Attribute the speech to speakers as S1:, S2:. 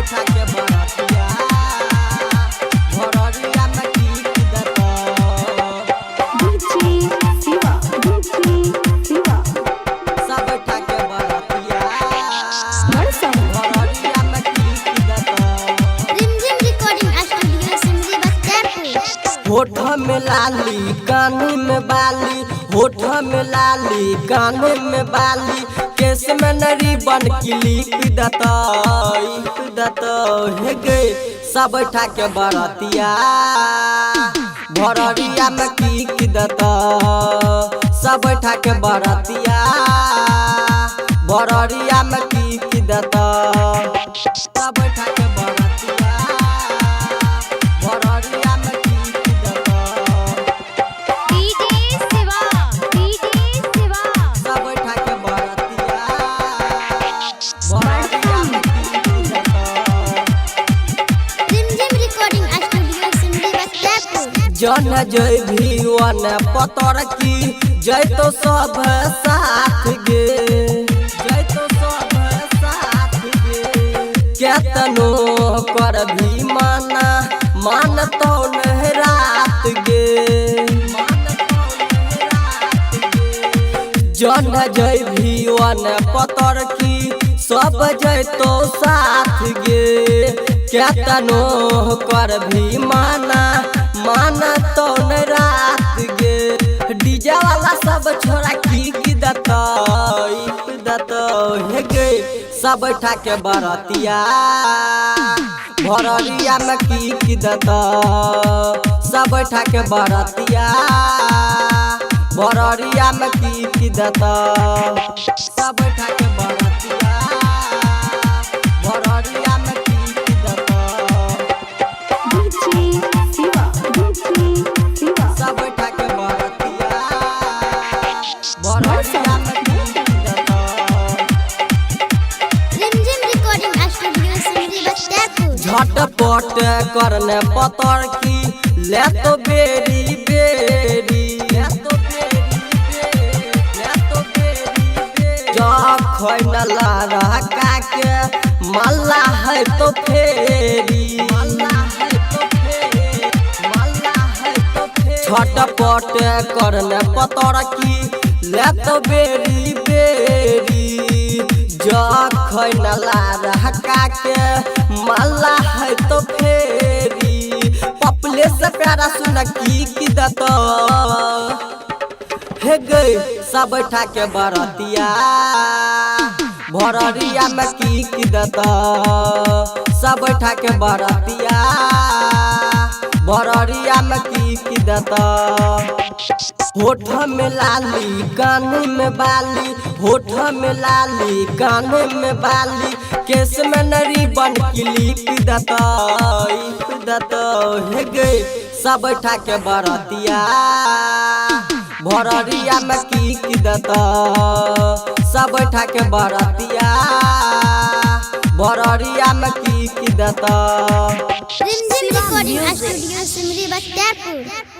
S1: बैठा के बरतिया भोररिया में कीक देता सब बैठा के बरतिया भोररिया में कीक देता
S2: रिमझिम रिकॉर्डिंग स्टूडियो सिमरी बख्तियारपुर।
S1: होठ में लाली कान में बाली होठ में लाली कान में बाली केस में नरी बन क्लिक दता हे गए सब बैठा के बरतिया भोररिया में कीक दता सब बैठा के बरतिया भोररिया में कीक दता सब बैठा के बरतिया भोररिया में कीक दता
S2: डीजे शिवा
S1: सब बैठा के बरतिया भोररिया में कीक दता
S2: रिमझिम रिकॉर्डिंग स्टूडियो सिमरी बख्तियारपुर।
S1: जन जय भीवन पतर की जय तो सब साथ गे जय तो सब साथ गे केतनो कर भी माना मान तो न रात गे जन जय भीवन पतर की सब जय तो साथ गे केतनो कर भी माना तो न रात गे डीजे वाला सब छोरा की दता हे गे सब बैठा के बरतिया भोररिया में की दता सब बैठा के बरतिया भोररिया में की दता सब बैठा के बरतिया भोररिया में की दता सब बैठा के बरतिया भोररिया में कीक देता
S2: रिमझिम रिकॉर्डिंग स्टूडियो सिमरी बख्तियारपुर।
S1: झटपट करने पतर की ले तो बेरी बेरी खैनला रहा के मल्ला है तो फेरी झटपट करने पतर की ले तो बेरी बेरी खैनला रहा के मल्ला है तो फेरी पपले से प्यारा सुन की दता हे गए सब बैठा के बरतिया भोररिया में कीक दता सब बैठा के बरतिया भोररिया में कीक दता होठ में लाली कान में बाली होठ में लाली कान में बाली केस में नरी बन क्लिक दता हे गए सब बैठा के बरतिया भोररिया में कीक दता सब बैठा के बरतिया भोररिया में कीक दता
S2: रिमझिम रिकॉर्डिंग स्टूडियो सिमरी बख्तियारपुर।